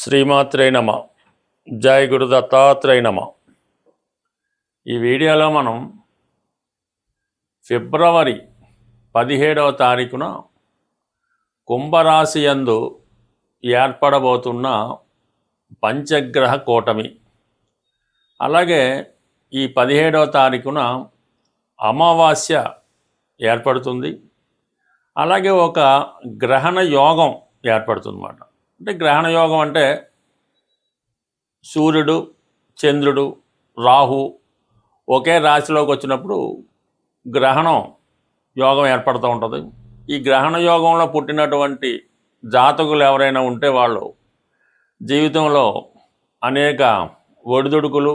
శ్రీమాత్రే నమ. జై గురు దత్తాత్రేయ నమ. ఈ వీడియోలో మనం ఫిబ్రవరి 17వ తారీఖున కుంభరాశి యందు ఏర్పడబోతున్న పంచగ్రహ కూటమి, అలాగే ఈ 17వ తారీఖున అమావాస్య ఏర్పడుతుంది. అలాగే ఒక గ్రహణ యోగం ఏర్పడుతుంది అన్నమాట. అంటే గ్రహణ యోగం అంటే సూర్యుడు, చంద్రుడు, రాహు ఒకే రాశిలోకి వచ్చినప్పుడు గ్రహణం యోగం ఏర్పడుతూ ఉంటుంది. ఈ గ్రహణ యోగంలో పుట్టినటువంటి జాతకులు ఎవరైనా ఉంటే వాళ్ళు జీవితంలో అనేక ఒడిదుడుకులు,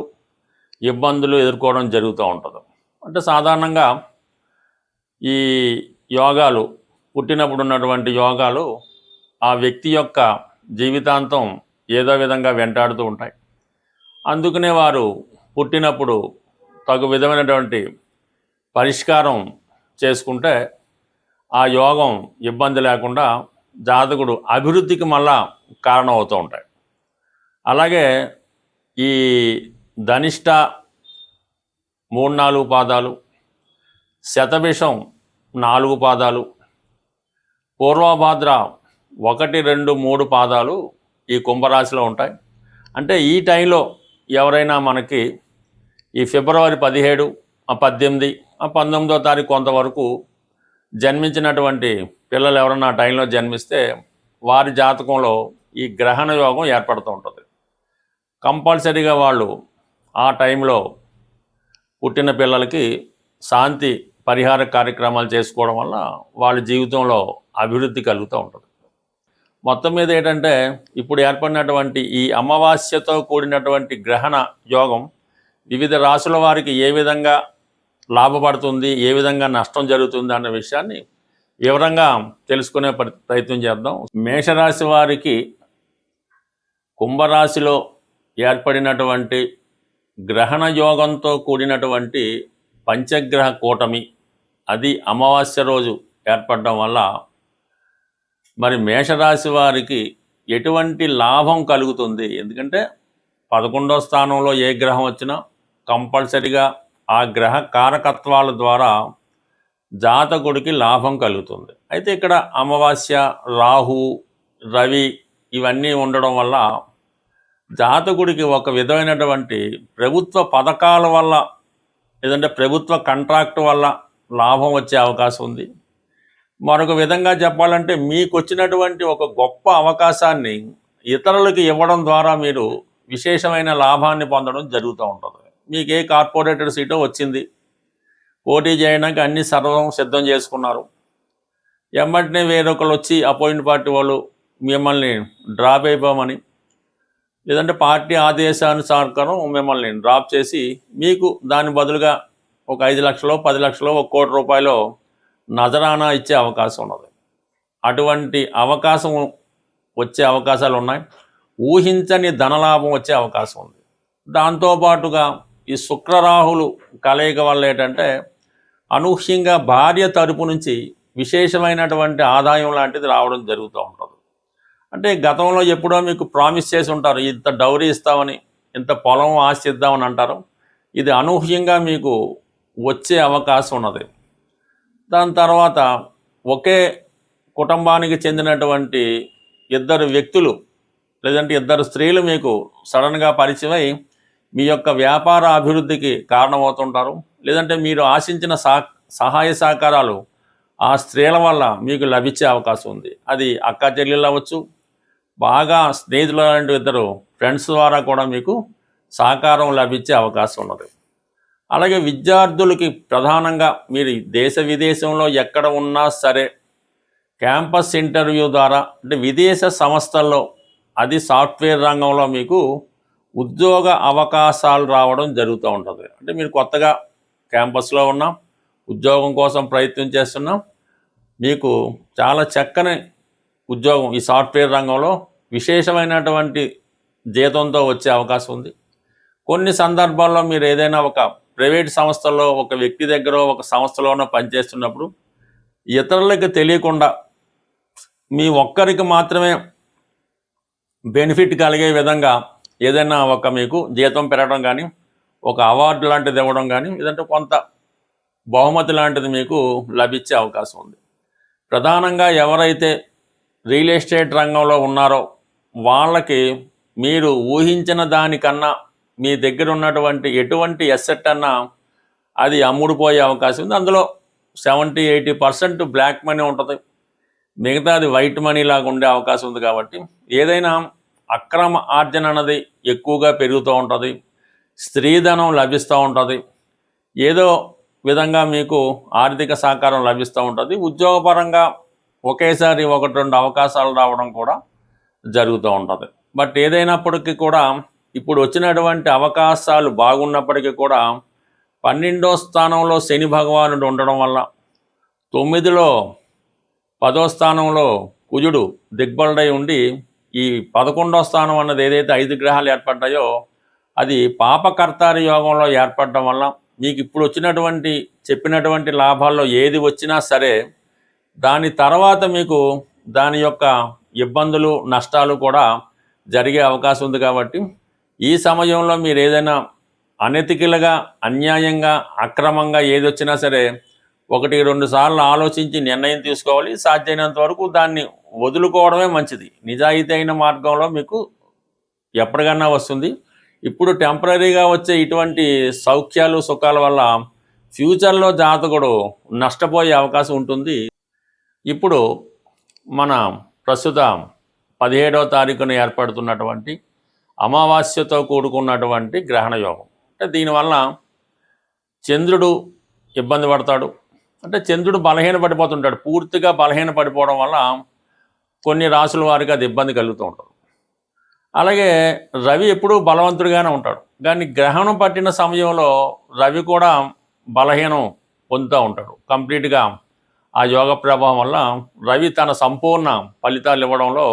ఇబ్బందులు ఎదుర్కోవడం జరుగుతూ ఉంటుంది. అంటే సాధారణంగా ఈ యోగాలు పుట్టినప్పుడు ఉన్నటువంటి యోగాలు ఆ వ్యక్తి యొక్క జీవితాంతం ఏదో విధంగా వెంటాడుతూ ఉంటాయి. అందుకనే వారు పుట్టినప్పుడు తగు విధమైనటువంటి పరిష్కారం చేసుకుంటే ఆ యోగం ఇబ్బంది లేకుండా జాతకుడు అభివృద్ధికి మళ్ళా కారణం అవుతూ ఉంటాయి. అలాగే ఈ ధనిష్ట 3-4 పాదాలు, శతభిషం 4 పాదాలు, పూర్వభాద్ర 1, 2, 3 పాదాలు ఈ కుంభరాశిలో ఉంటాయి. అంటే ఈ టైంలో ఎవరైనా మనకి ఈ ఫిబ్రవరి 17, 18, 19వ తారీఖు కొంతవరకు జన్మించినటువంటి పిల్లలు ఎవరైనా ఆ టైంలో జన్మిస్తే వారి జాతకంలో ఈ గ్రహణ యోగం ఏర్పడుతూ ఉంటుంది. కంపల్సరీగా వాళ్ళు ఆ టైంలో పుట్టిన పిల్లలకి శాంతి పరిహార కార్యక్రమాలు చేసుకోవడం వల్ల వాళ్ళ జీవితంలో అభివృద్ధి కలుగుతూ ఉంటుంది. మొత్తం మీద ఏంటంటే ఇప్పుడు ఏర్పడినటువంటి ఈ అమావాస్యతో కూడినటువంటి గ్రహణ యోగం వివిధ రాశుల వారికి ఏ విధంగా లాభపడుతుంది, ఏ విధంగా నష్టం జరుగుతుంది అన్న విషయాన్ని వివరంగా తెలుసుకునే ప్రయత్నం చేద్దాం. మేషరాశి వారికి కుంభరాశిలో ఏర్పడినటువంటి గ్రహణ యోగంతో కూడినటువంటి పంచగ్రహ కూటమి, అది అమావాస్య రోజు ఏర్పడడం వల్ల మరి మేషరాశి వారికి ఎటువంటి లాభం కలుగుతుంది? ఎందుకంటే 11వ స్థానంలో ఏ గ్రహం వచ్చినా కంపల్సరిగా ఆ గ్రహ కారకత్వాల ద్వారా జాతకుడికి లాభం కలుగుతుంది. అయితే ఇక్కడ అమావాస్య, రాహు, రవి ఇవన్నీ ఉండడం వల్ల జాతకుడికి ఒక విధమైనటువంటి ప్రభుత్వ పథకాల వల్ల లేదంటే ప్రభుత్వ కాంట్రాక్ట్ వల్ల లాభం వచ్చే అవకాశం ఉంది. మరొక విధంగా చెప్పాలంటే మీకు వచ్చినటువంటి ఒక గొప్ప అవకాశాన్ని ఇతరులకు ఇవ్వడం ద్వారా మీరు విశేషమైన లాభాన్ని పొందడం జరుగుతూ ఉంటుంది. మీకు ఏ కార్పొరేటర్ సీటో వచ్చింది, పోటీ చేయడానికి అన్ని సర్వం సిద్ధం చేసుకున్నారు, ఎమ్మటినే వేరొకరు వచ్చి అపోయింట్ పార్టీ వాళ్ళు మిమ్మల్ని డ్రాప్ అయిపోమని లేదంటే పార్టీ ఆదేశానుసారం మిమ్మల్ని డ్రాప్ చేసి మీకు దాని బదులుగా ఒక 5 లక్షలు, 10 లక్షలు, 1 కోటి రూపాయలు నజరానా ఇచ్చే అవకాశం ఉన్నది. అటువంటి అవకాశం వచ్చే అవకాశాలు ఉన్నాయి. ఊహించని ధనలాభం వచ్చే అవకాశం ఉంది. దాంతోపాటుగా ఈ శుక్రరాహులు కలయిక వల్ల ఏంటంటే అనూహ్యంగా భార్య తరపు నుంచి విశేషమైనటువంటి ఆదాయం లాంటిది రావడం జరుగుతూ ఉంటుంది. అంటే గతంలో ఎప్పుడో మీకు ప్రామిస్ చేసి ఉంటారు, ఇంత డౌరీ ఇస్తామని, ఇంత పొలం ఆస్తి ఇద్దామని అంటారు. ఇది అనూహ్యంగా మీకు వచ్చే అవకాశం ఉన్నది. దాని తర్వాత ఒకే కుటుంబానికి చెందినటువంటి 2 వ్యక్తులు లేదంటే 2 స్త్రీలు మీకు సడన్గా పరిచయమై మీ యొక్క వ్యాపార అభివృద్ధికి కారణమవుతుంటారు. లేదంటే మీరు ఆశించిన సహాయ సహకారాలు ఆ స్త్రీల వల్ల మీకు లభించే అవకాశం ఉంది. అది అక్క చెల్లెళ్ళు అవ్వచ్చు, బాగా స్నేహితులు లాంటి 2 ఫ్రెండ్స్ ద్వారా కూడా మీకు సహకారం లభించే అవకాశం ఉన్నది. అలాగే విద్యార్థులకి ప్రధానంగా మీరు దేశ విదేశంలో ఎక్కడ ఉన్నా సరే క్యాంపస్ ఇంటర్వ్యూ ద్వారా అంటే విదేశ సంస్థల్లో, అది సాఫ్ట్వేర్ రంగంలో మీకు ఉద్యోగ అవకాశాలు రావడం జరుగుతూ ఉంటుంది. అంటే మీరు కొత్తగా క్యాంపస్లో ఉన్నాం, ఉద్యోగం కోసం ప్రయత్నం చేస్తున్నాం, మీకు చాలా చక్కని ఉద్యోగం ఈ సాఫ్ట్వేర్ రంగంలో విశేషమైనటువంటి జీతంతో వచ్చే అవకాశం ఉంది. కొన్ని సందర్భాల్లో మీరు ఏదైనా ఒక ప్రైవేట్ సంస్థల్లో ఒక వ్యక్తి దగ్గర ఒక సంస్థలోనో పనిచేస్తున్నప్పుడు ఇతరులకు తెలియకుండా మీ ఒక్కరికి మాత్రమే బెనిఫిట్ కలిగే విధంగా ఏదైనా ఒక మీకు జీతం పెరగడం కానీ, ఒక అవార్డు లాంటిది ఇవ్వడం కానీ, లేదంటే కొంత బహుమతి లాంటిది మీకు లభించే అవకాశం ఉంది. ప్రధానంగా ఎవరైతే రియల్ ఎస్టేట్ రంగంలో ఉన్నారో వాళ్ళకి మీరు ఊహించిన దానికన్నా మీ దగ్గర ఉన్నటువంటి ఎటువంటి ఎసెట్ అన్నా అది అమ్ముడుపోయే అవకాశం ఉంది. అందులో 70-80% బ్లాక్ మనీ ఉంటుంది, మిగతాది వైట్ మనీ లాగా ఉండే అవకాశం ఉంది. కాబట్టి ఏదైనా అక్రమ ఆర్జన అన్నది ఎక్కువగా పెరుగుతూ ఉంటుంది, స్త్రీధనం లభిస్తూ ఉంటుంది, ఏదో విధంగా మీకు ఆర్థిక సహకారం లభిస్తూ ఉంటుంది. ఉద్యోగపరంగా ఒకేసారి 1-2 అవకాశాలు రావడం కూడా జరుగుతూ ఉంటుంది. బట్ ఏదైనప్పటికీ కూడా ఇప్పుడు వచ్చినటువంటి అవకాశాలు బాగున్నప్పటికీ కూడా 12వ స్థానంలో శని భగవానుడు ఉండడం వల్ల, 9లో 10వ స్థానంలో కుజుడు దిగ్బలుడై ఉండి, ఈ 11వ స్థానం అన్నది ఏదైతే 5 గ్రహాలు ఏర్పడ్డాయో అది పాపకర్తారి యోగంలో ఏర్పడడం వల్ల మీకు ఇప్పుడు వచ్చినటువంటి చెప్పినటువంటి లాభాల్లో ఏది వచ్చినా సరే దాని తర్వాత మీకు దాని యొక్క ఇబ్బందులు నష్టాలు కూడా జరిగే అవకాశం ఉంది. కాబట్టి ఈ సమయంలో మీరు ఏదైనా అనెతికల్గా, అన్యాయంగా, అక్రమంగా ఏది వచ్చినా సరే 1-2 సార్లు ఆలోచించి నిర్ణయం తీసుకోవాలి. సాధ్యమైనంత వరకు దాన్ని వదులుకోవడమే మంచిది. నిజాయితీ అయిన మార్గంలో మీకు ఎప్పటికన్నా వస్తుంది. ఇప్పుడు టెంపరీగా వచ్చే ఇటువంటి సౌఖ్యాలు సుఖాల వల్ల ఫ్యూచర్లో జాతకుడు నష్టపోయే అవకాశం ఉంటుంది. ఇప్పుడు మన ప్రస్తుత 17వ తారీఖున ఏర్పడుతున్నటువంటి అమావాస్యతో కూడుకున్నటువంటి గ్రహణ యోగం, అంటే దీనివల్ల చంద్రుడు ఇబ్బంది పడతాడు. అంటే చంద్రుడు బలహీన పడిపోతుంటాడు. పూర్తిగా బలహీన పడిపోవడం వల్ల కొన్ని రాసుల వారికి అది ఇబ్బంది కలుగుతూ ఉంటుంది. అలాగే రవి ఎప్పుడూ బలవంతుడిగానే ఉంటాడు, కానీ గ్రహణం పట్టిన సమయంలో రవి కూడా బలహీనం పొందుతూ ఉంటాడు. కంప్లీట్గా ఆ యోగ ప్రభావం వల్ల రవి తన సంపూర్ణ ఫలితాలు ఇవ్వడంలో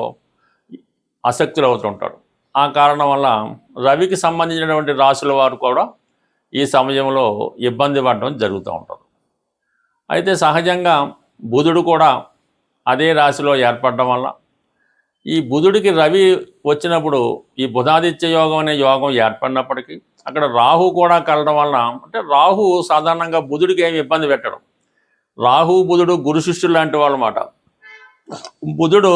ఆసక్తులు అవుతుంటాడు. ఆ కారణం వల్ల రవికి సంబంధించినటువంటి రాశుల వారు కూడా ఈ సమయంలో ఇబ్బంది పడడం జరుగుతూ ఉంటుంది. అయితే సహజంగా బుధుడు కూడా అదే రాశిలో ఏర్పడడం వల్ల ఈ బుధుడికి రవి వచ్చినప్పుడు ఈ బుధాదిత్య యోగం అనే యోగం ఏర్పడినప్పటికీ అక్కడ రాహు కూడా కలడం వల్ల, అంటే రాహు సాధారణంగా బుధుడికి ఏమి ఇబ్బంది పెట్టడం. రాహు బుధుడు గురు శిష్యులు లాంటి వాళ్ళు అన్నమాట. బుధుడు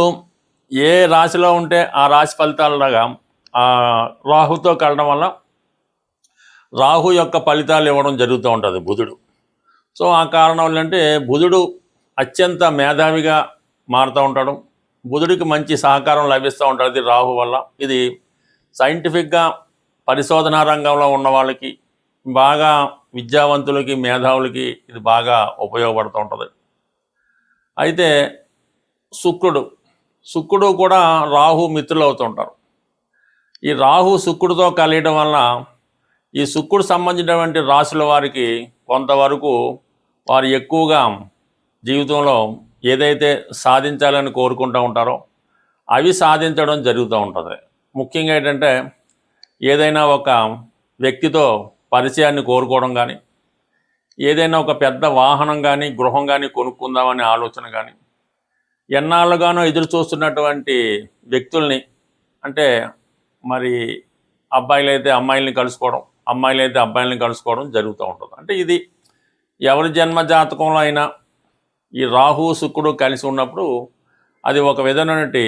ఏ రాశిలో ఉంటే ఆ రాశి ఫలితాలలాగా రాహుతో కలడం వల్ల రాహు యొక్క ఫలితాలు ఇవ్వడం జరుగుతూ ఉంటుంది బుధుడు. సో ఆ కారణం ఏంటంటే బుధుడు అత్యంత మేధావిగా మారుతూ ఉంటాడు. బుధుడికి మంచి సహకారం లభిస్తూ ఉంటుంది రాహు వల్ల. ఇది సైంటిఫిక్గా పరిశోధనా రంగంలో ఉన్న వాళ్ళకి, బాగా విద్యావంతులకి, మేధావులకి ఇది బాగా ఉపయోగపడుతూ ఉంటుంది. అయితే శుక్రుడు కూడా రాహు మిత్రులు అవుతుంటారు. ఈ రాహు శుక్రుడితో కలియడం వల్ల ఈ శుక్రుడు సంబంధించినటువంటి రాశుల వారికి కొంతవరకు వారు ఎక్కువగా జీవితంలో ఏదైతే సాధించాలని కోరుకుంటూ ఉంటారో అవి సాధించడం జరుగుతూ ఉంటుంది. ముఖ్యంగా ఏంటంటే ఏదైనా ఒక వ్యక్తితో పరిచయాన్ని కోరుకోవడం కానీ, ఏదైనా ఒక పెద్ద వాహనం కానీ, గృహం కానీ కొనుక్కుందామనే ఆలోచన కానీ, ఎన్నాళ్ళుగానో ఎదురు చూస్తున్నటువంటి వ్యక్తుల్ని, అంటే మరి అబ్బాయిలైతే అమ్మాయిల్ని కలుసుకోవడం, అమ్మాయిలైతే అబ్బాయిల్ని కలుసుకోవడం జరుగుతూ ఉంటుంది. అంటే ఇది ఎవరి జన్మ జాతకంలో అయినా ఈ రాహు శుక్రుడు కలిసి ఉన్నప్పుడు అది ఒక విధమైనటువంటి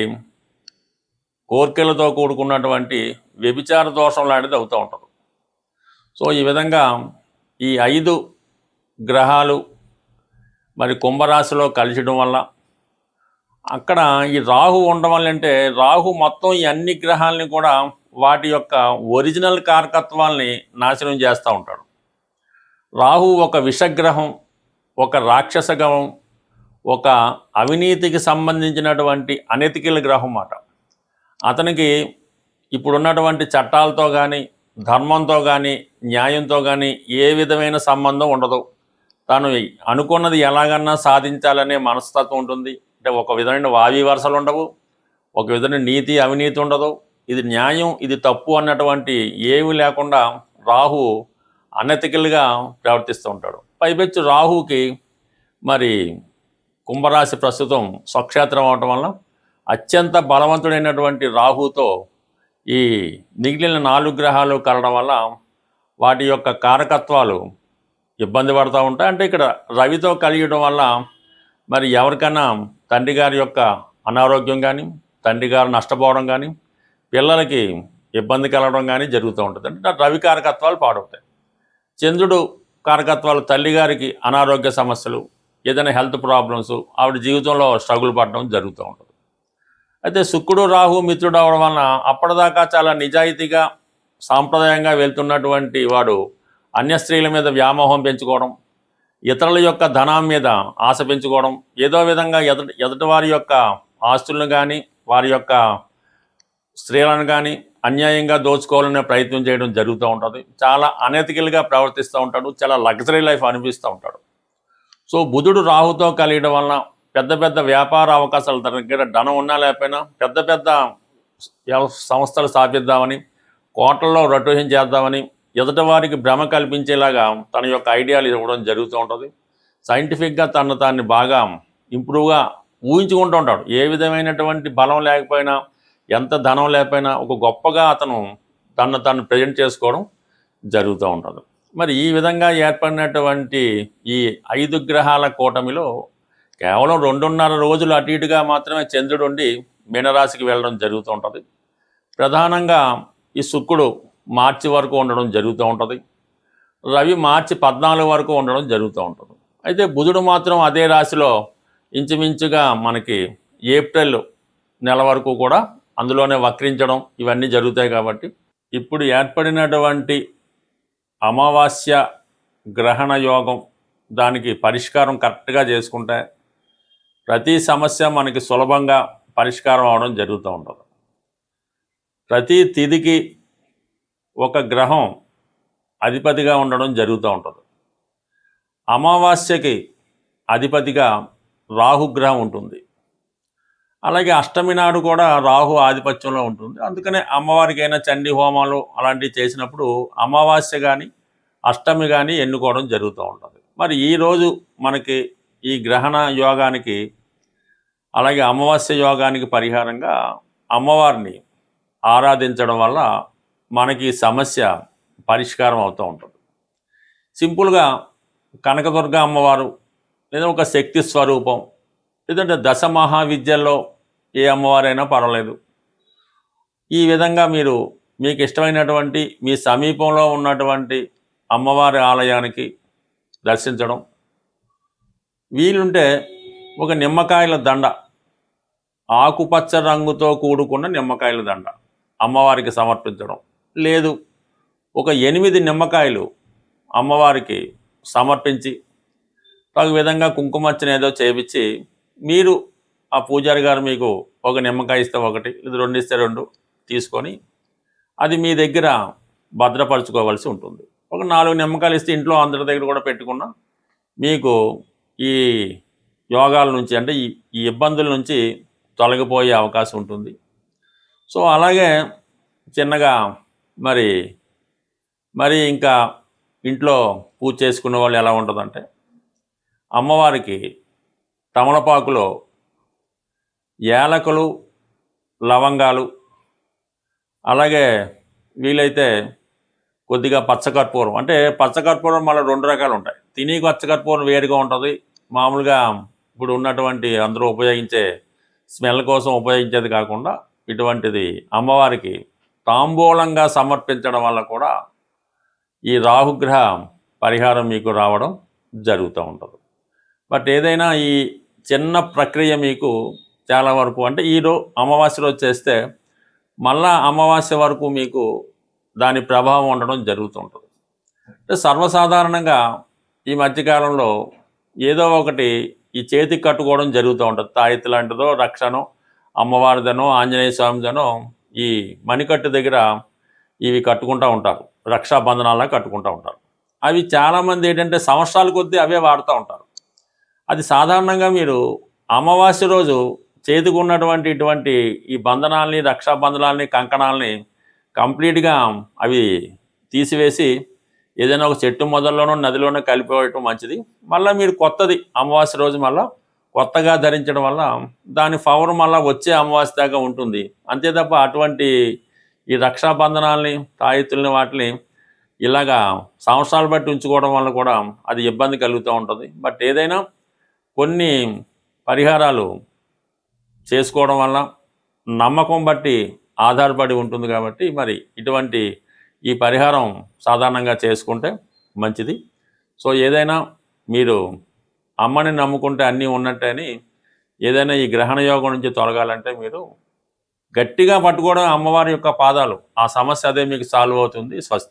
కోర్కెలతో కూడుకున్నటువంటి వ్యభిచార దోషం లాంటిది అవుతూ ఉంటుంది. సో ఈ విధంగా ఈ 5 గ్రహాలు మరి కుంభరాశిలో కలిసడం వల్ల అక్కడ ఈ రాహు ఉండడం వల్ల, అంటే రాహు మొత్తం ఈ అన్ని గ్రహాలని కూడా వాటి యొక్క ఒరిజినల్ కారకత్వాల్ని నాశనం చేస్తూ ఉంటాడు. రాహు ఒక విషగ్రహం, ఒక రాక్షస గ్రహం, ఒక అవినీతికి సంబంధించినటువంటి అనెతికల్ గ్రహం మాట. అతనికి ఇప్పుడున్నటువంటి చట్టాలతో కానీ, ధర్మంతో కానీ, న్యాయంతో కానీ ఏ విధమైన సంబంధం ఉండదు. తాను అనుకున్నది ఎలాగన్నా సాధించాలనే మనస్తత్వం ఉంటుంది. అంటే ఒక విధమైన వావి వరసలు ఉండవు, ఒక విధమైన నీతి అవినీతి ఉండదు, ఇది న్యాయం ఇది తప్పు అన్నటువంటి ఏమీ లేకుండా రాహు అనెతికల్గా ప్రవర్తిస్తూ ఉంటాడు. పైపెచ్చు రాహుకి మరి కుంభరాశి ప్రస్తుతం స్వక్షేత్రం అవటం వల్ల అత్యంత బలవంతుడైనటువంటి రాహుతో ఈ మిగిలిన 4 గ్రహాలు కలవడం వల్ల వాటి యొక్క కారకత్వాలు ఇబ్బంది పడుతూ ఉంటాయి. అంటే ఇక్కడ రవితో కలియడం వల్ల మరి ఎవరికైనా తండ్రి గారి యొక్క అనారోగ్యం కానీ, తండ్రి గారు నష్టపోవడం కానీ, పిల్లలకి ఇబ్బంది కలగడం కానీ జరుగుతూ ఉంటుంది. అంటే రవి కారకత్వాలు పాడవుతాయి. చంద్రుడు కారకత్వాలు తల్లిగారికి అనారోగ్య సమస్యలు, ఏదైనా హెల్త్ ప్రాబ్లమ్స్, ఆవిడ జీవితంలో స్ట్రగుల్ పడడం జరుగుతూ ఉంటుంది. అయితే శుక్రుడు రాహు మిత్రుడు అవడం వలన అప్పటిదాకా చాలా నిజాయితీగా సాంప్రదాయంగా వెళ్తున్నటువంటి వాడు అన్య స్త్రీల మీద వ్యామోహం పెంచుకోవడం, ఇతరుల యొక్క ధనం మీద ఆశ పెంచుకోవడం, ఏదో విధంగా ఎదుటి వారి యొక్క ఆస్తులను కానీ వారి యొక్క స్త్రీలను కానీ అన్యాయంగా దోచుకోవాలనే ప్రయత్నం చేయడం జరుగుతూ ఉంటుంది. చాలా అనెతికల్గా ప్రవర్తిస్తూ ఉంటాడు. చాలా లగ్జరీ లైఫ్ అనిపిస్తూ ఉంటాడు. సో బుధుడు రాహుతో కలియడం వలన పెద్ద పెద్ద వ్యాపార అవకాశాలు దగ్గర ధనం ఉన్నా లేకపోయినా పెద్ద పెద్ద సంస్థలు స్థాపిద్దామని, కోట్లలో రొటేషన్ చేద్దామని ఎదుటి వారికి భ్రమ కల్పించేలాగా తన యొక్క ఐడియాలు ఇవ్వడం జరుగుతూ ఉంటుంది. సైంటిఫిక్గా తాన్ని బాగా ఇంప్రూవ్గా ఊహించుకుంటూ ఉంటాడు. ఏ విధమైనటువంటి బలం లేకపోయినా, ఎంత ధనం లేకపోయినా ఒక గొప్పగా అతను తను ప్రజెంట్ చేసుకోవడం జరుగుతూ ఉంటుంది. మరి ఈ విధంగా ఏర్పడినటువంటి ఈ 5 గ్రహాల కూటమిలో కేవలం 2.5 రోజులు అటు ఇటుగా మాత్రమే చంద్రుడు ఉండి మీనరాశికి వెళ్ళడం జరుగుతూ ఉంటుంది. ప్రధానంగా ఈ శుక్రుడు మార్చి వరకు ఉండడం జరుగుతూ ఉంటుంది. రవి మార్చి 14 వరకు ఉండడం జరుగుతూ ఉంటుంది. అయితే బుధుడు మాత్రం అదే రాశిలో ఇంచుమించుగా మనకి ఏప్రిల్ నెల వరకు కూడా అందులోనే వక్రించడం ఇవన్నీ జరుగుతాయి. కాబట్టి ఇప్పుడు ఏర్పడినటువంటి అమావాస్య గ్రహణ యోగం దానికి పరిష్కారం కరెక్ట్గా చేసుకుంటే ప్రతి సమస్య మనకి సులభంగా పరిష్కారం అవడం జరుగుతూ ఉంటుంది. ప్రతి తిథికి ఒక గ్రహం అధిపతిగా ఉండడం జరుగుతూ ఉంటుంది. అమావాస్యకి అధిపతిగా రాహుగ్రహం ఉంటుంది. అలాగే అష్టమి నాడు కూడా రాహు ఆధిపత్యంలో ఉంటుంది. అందుకనే అమ్మవారికైనా చండీ హోమాలు అలాంటివి చేసినప్పుడు అమావాస్య కానీ అష్టమి కానీ ఎన్నుకోవడం జరుగుతూ ఉంటుంది. మరి ఈరోజు మనకి ఈ గ్రహణ యోగానికి అలాగే అమావాస్య యోగానికి పరిహారంగా అమ్మవారిని ఆరాధించడం వల్ల మనకి సమస్య పరిష్కారం అవుతూ ఉంటుంది. సింపుల్గా కనకదుర్గ అమ్మవారు లేదా ఒక శక్తి స్వరూపం, లేదంటే దశ మహావిద్యల్లో ఏ అమ్మవారైనా పర్వాలేదు. ఈ విధంగా మీకు ఇష్టమైనటువంటి మీ సమీపంలో ఉన్నటువంటి అమ్మవారి ఆలయానికి దర్శించడం, వీలుంటే ఒక నిమ్మకాయల దండ, ఆకుపచ్చ రంగుతో కూడుకున్న నిమ్మకాయల దండ అమ్మవారికి సమర్పించడం, లేదు ఒక 8 నిమ్మకాయలు అమ్మవారికి సమర్పించి ఒక విధంగా కుంకుమర్చన ఏదో చేయించి మీరు ఆ పూజారి గారు మీకు ఒక నిమ్మకాయ ఇస్తే ఒకటి, ఇది 2 ఇస్తే 2 తీసుకొని అది మీ దగ్గర భద్రపరచుకోవాల్సి ఉంటుంది. ఒక 4 నిమ్మకాయలు ఇస్తే ఇంట్లో అందరి దగ్గర కూడా పెట్టుకున్నా మీకు ఈ యోగాల నుంచి అంటే ఈ ఇబ్బందుల నుంచి తొలగిపోయే అవకాశం ఉంటుంది. సో అలాగే చిన్నగా మరి ఇంకా ఇంట్లో పూజ చేసుకునే వాళ్ళు ఎలా ఉంటుందంటే అమ్మవారికి తమలపాకులో యాలకులు, లవంగాలు, అలాగే వీలైతే కొద్దిగా పచ్చకర్పూరం, అంటే పచ్చకర్పూరం మళ్ళీ 2 రకాలు ఉంటాయి. తిని పచ్చకర్పూరం వేరుగా ఉంటుంది, మామూలుగా ఇప్పుడు ఉన్నటువంటి అందరూ ఉపయోగించే స్మెల్ కోసం ఉపయోగించేది కాకుండా ఇటువంటిది అమ్మవారికి తాంబూలంగా సమర్పించడం వల్ల కూడా ఈ రాహుగ్రహ పరిహారం మీకు రావడం జరుగుతూ ఉంటుంది. బట్ ఏదైనా ఈ చిన్న ప్రక్రియ మీకు చాలా వరకు అంటే అమావాస్య రోజు చేస్తే మళ్ళా అమావాస్య వరకు మీకు దాని ప్రభావం ఉండడం జరుగుతుంటుంది. అంటే సర్వసాధారణంగా ఈ మధ్యకాలంలో ఏదో ఒకటి ఈ చేతికి కట్టుకోవడం జరుగుతూ ఉంటుంది. తాయెత్తు లాంటిదో, రక్షనో, అమ్మవారిదనో, ఆంజనేయ స్వామిదనో ఈ మణికట్టు దగ్గర ఇవి కట్టుకుంటూ ఉంటారు, రక్షాబంధనాలా కట్టుకుంటూ ఉంటారు. అవి చాలామంది ఏంటంటే సంవత్సరాల కొద్దీ అవే వాడుతూ ఉంటారు. అది సాధారణంగా మీరు అమావాస్య రోజు చేతికి ఉన్నటువంటి ఇటువంటి ఈ బంధనాల్ని, రక్షాబంధనాల్ని, కంకణాలని కంప్లీట్గా అవి తీసివేసి ఏదైనా ఒక చెట్టు మొదల్లోనో నదిలోనో కలిపివేయటం మంచిది. మళ్ళీ మీరు కొత్తది అమావాస్య రోజు మళ్ళీ కొత్తగా ధరించడం వల్ల దాని పవర్ మళ్ళీ వచ్చే అమావాస్య దాకా ఉంటుంది. అంతే తప్ప అటువంటి ఈ రక్షాబంధనాల్ని, తాయెత్తుల్ని వాటిని ఇలాగా సంవత్సరాలు బట్టి ఉంచుకోవడం వల్ల కూడా అది ఇబ్బంది కలుగుతూ ఉంటుంది. బట్ ఏదైనా కొన్ని పరిహారాలు చేసుకోవడం వల్ల నమ్మకం బట్టి ఆధారపడి ఉంటుంది కాబట్టి మరి ఇటువంటి ఈ పరిహారం సాధారణంగా చేసుకుంటే మంచిది. సో ఏదైనా మీరు అమ్మని నమ్ముకుంటే అన్నీ ఉన్నట్టే అని ఏదైనా ఈ గ్రహణ యోగం నుంచి తొలగాలంటే మీరు గట్టిగా పట్టుకోవడం అమ్మవారి యొక్క పాదాలు, ఆ సమస్య అదే మీకు సాల్వ్ అవుతుంది. స్వస్తి.